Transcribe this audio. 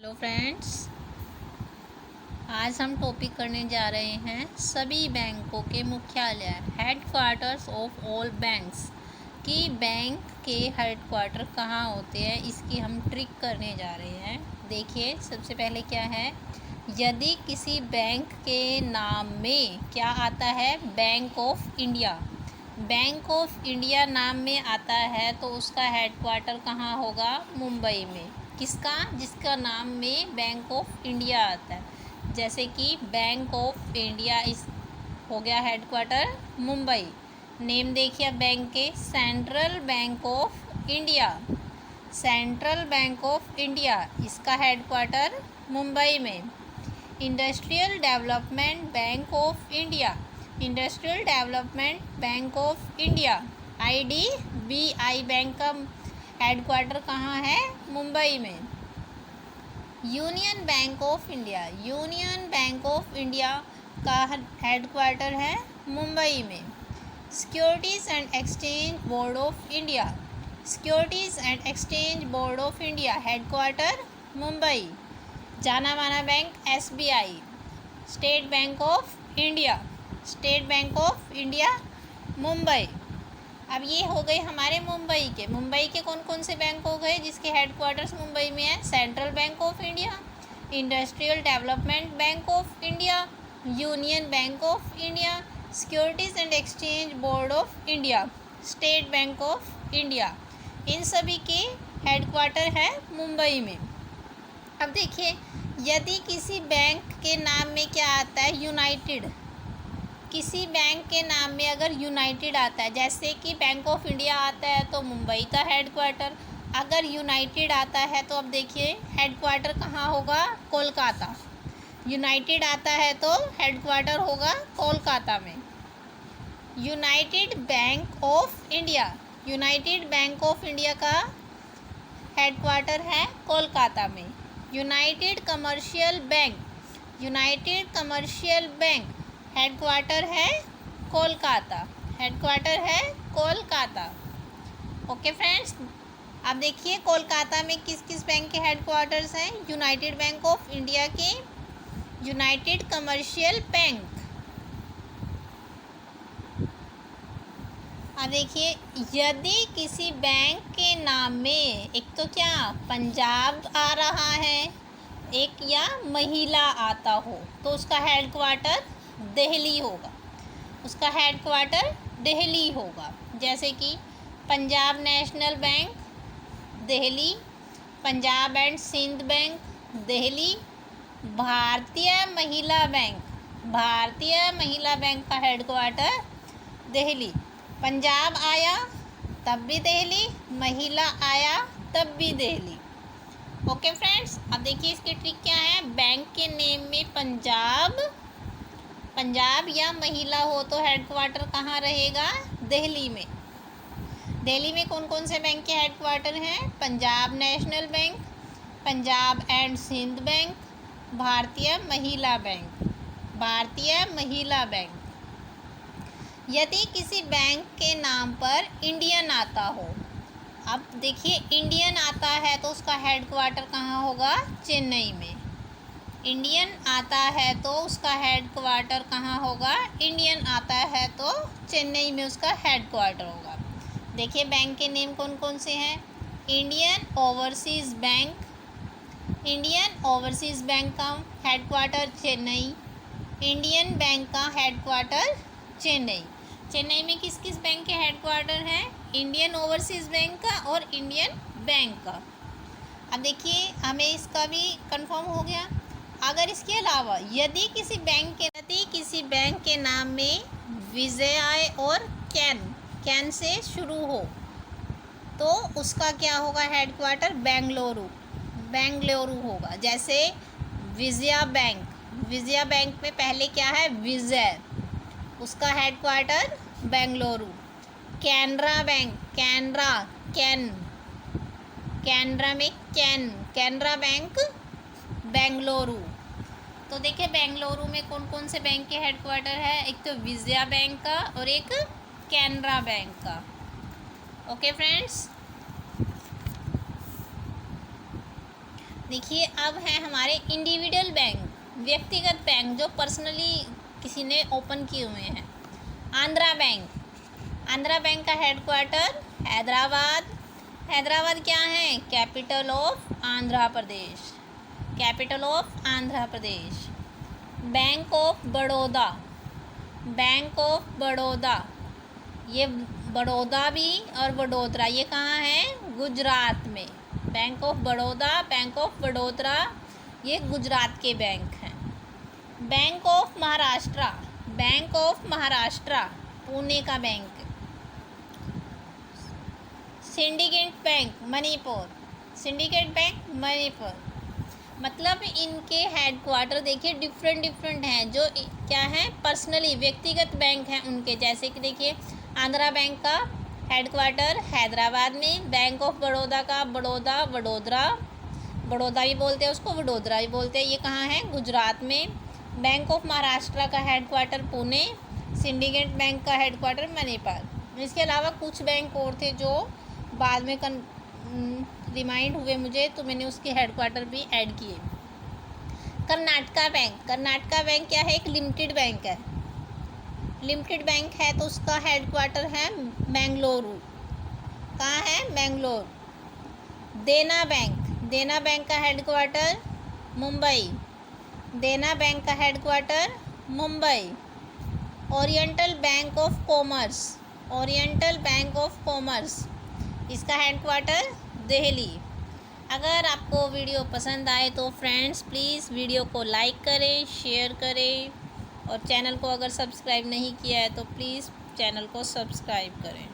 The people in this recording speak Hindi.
हेलो फ्रेंड्स, आज हम टॉपिक करने जा रहे हैं सभी बैंकों के मुख्यालय हेडक्वार्टर्स ऑफ ऑल बैंक्स कि बैंक के हेडक्वार्टर कहाँ होते हैं। इसकी हम ट्रिक करने जा रहे हैं। देखिए, सबसे पहले क्या है, यदि किसी बैंक के नाम में क्या आता है, bank of India, bank of India नाम में आता है तो उसका हेडक्वार्टर कहाँ होगा, मुंबई में। किसका, जिसका नाम में बैंक ऑफ इंडिया आता है। जैसे कि बैंक ऑफ इंडिया इस हो गया हेडक्वार्टर मुंबई। नेम देखिए बैंक के, central bank of India, central bank of India, इसका हेडक्वार्टर मुंबई में। Industrial development bank of India, industrial development bank of India, IDBI bank का हेडक्वार्टर कहाँ है, मुंबई में। Union bank of India, union bank of India का हेडक्वार्टर है मुंबई में। Securities and exchange board of India, securities and exchange board of India headquarter Mumbai. जाना माना bank SBI, state bank of India, state bank of India Mumbai. अब ये हो गए हमारे मुंबई के कौन कौन से बैंक हो गए जिसके हेडक्वार्टर्स मुंबई में है। Central bank of India, industrial development bank of India, union bank of India, securities and exchange board of India, state bank of India, इन सभी के हेडक्वार्टर है मुंबई में। अब देखिए, यदि किसी बैंक के नाम में क्या आता है, यूनाइटेड, किसी बैंक के नाम में अगर यूनाइटेड आता है, जैसे कि बैंक ऑफ इंडिया आता है तो मुंबई का हेडक्वार्टर, अगर यूनाइटेड आता है तो अब देखिए हेडक्वार्टर कहाँ होगा, कोलकाता। यूनाइटेड आता है तो हेडक्वार्टर होगा कोलकाता में। United bank of India, United bank of India का हेडक्वार्टर है कोलकाता में। United commercial bank, United commercial bank headquarter है कोलकाता, हेडक्वार्टर है कोलकाता। ओके फ्रेंड्स, अब देखिए कोलकाता में किस किस बैंक के हेडक्वार्टर्स हैं, यूनाइटेड बैंक ऑफ इंडिया के, यूनाइटेड कमर्शियल बैंक। अब देखिए, यदि किसी बैंक के नाम में एक तो क्या पंजाब आ रहा है, एक या महिला आता हो तो उसका हेडक्वार्टर दिल्ली होगा, उसका हेडक्वार्टर दिल्ली होगा। जैसे कि Punjab national bank Delhi, Punjab and Sindh bank Delhi, Bharatiya Mahila bank, Bharatiya Mahila bank का हेडक्वार्टर दिल्ली। पंजाब आया तब भी दिल्ली, महिला आया तब भी दिल्ली। ओके फ्रेंड्स, अब देखिए इसकी ट्रिक क्या है, बैंक के नेम में पंजाब, पंजाब या महिला हो तो हेडक्वार्टर कहाँ रहेगा, दिल्ली में। दिल्ली में कौन कौन से बैंक के हेडक्वार्टर हैं, Punjab national bank, Punjab and Sindh bank, Bharatiya Mahila bank, Bharatiya Mahila bank. यदि किसी बैंक के नाम पर इंडियन आता हो, अब देखिए इंडियन आता है तो उसका हेडक्वार्टर कहाँ होगा, चेन्नई में। इंडियन आता है तो उसका हेडक्वार्टर कहाँ होगा, इंडियन आता है तो चेन्नई में उसका हेडक्वार्टर होगा। देखिए बैंक के नेम कौन कौन से हैं, Indian overseas bank, Indian overseas bank का हेडक्वार्टर चेन्नई, इंडियन बैंक का हेडक्वार्टर चेन्नई। चेन्नई में किस किस बैंक के हेडक्वार्टर हैं, इंडियन ओवरसीज़ बैंक का और इंडियन बैंक का। अब देखिए हमें इसका भी कंफर्म हो गया। अगर इसके अलावा यदि किसी बैंक के नाम में विजय और कैन से शुरू हो तो उसका क्या होगा, हेडक्वार्टर बेंगलुरु, बेंगलुरु होगा। जैसे विजया बैंक, विजया बैंक में पहले क्या है, विजय, उसका हेडक्वार्टर बेंगलुरु। कैनरा बैंक, कैनरा में कैनरा बैंक बेंगलुरु। तो देखिए बेंगलुरु में कौन कौन से बैंक के हेडक्वार्टर है, एक तो विजया बैंक का और एक कैनरा बैंक का। ओके फ्रेंड्स, देखिए अब है हमारे इंडिविजुअल बैंक, व्यक्तिगत बैंक जो पर्सनली किसी ने ओपन किए हुए हैं। आंध्रा बैंक, आंध्रा बैंक का हेडक्वार्टर हैदराबाद। हैदराबाद क्या है? Capital of Andhra Pradesh, capital of Andhra Pradesh. Bank of Baroda, bank of Baroda, ये बड़ौदा भी और वडोदरा ये कहाँ है? गुजरात में। Bank of Baroda, bank of Vadodara ये गुजरात के बैंक हैं। Bank of Maharashtra, bank of Maharashtra Pune का bank. Syndicate bank Manipur, syndicate bank Manipur. मतलब इनके हेडक्वार्टर देखिए डिफरेंट डिफरेंट हैं, जो क्या है पर्सनली व्यक्तिगत बैंक हैं उनके। जैसे कि देखिए आंध्रा बैंक का हेडक्वार्टर हैदराबाद में, बैंक ऑफ बड़ौदा का बड़ौदा वडोदरा, बड़ौदा भी बोलते हैं उसको, वडोदरा भी बोलते हैं, ये कहाँ है? गुजरात में। बैंक ऑफ महाराष्ट्र का हेडक्वार्टर पुणे, सिंडिकेट बैंक का हेडक्वार्टर मणिपुर। इसके अलावा कुछ बैंक और थे जो बाद में रिमाइंड हुए मुझे, तो मैंने उसके हेडक्वार्टर भी ऐड किए। कर्नाटका बैंक, कर्नाटका बैंक क्या है? एक लिमिटेड बैंक है, लिमिटेड बैंक है तो उसका हेडक्वार्टर है बेंगलुरु। कहाँ है? बेंगलोर। देना बैंक, देना बैंक का हेडक्वार्टर मुंबई, देना बैंक का headquarter Mumbai. Oriental bank of commerce, oriental bank of commerce इसका हेडक्वार्टर दिल्ली। अगर आपको वीडियो पसंद आए तो फ्रेंड्स प्लीज़ वीडियो को लाइक करें, शेयर करें और चैनल को अगर सब्सक्राइब नहीं किया है तो प्लीज़ चैनल को सब्सक्राइब करें।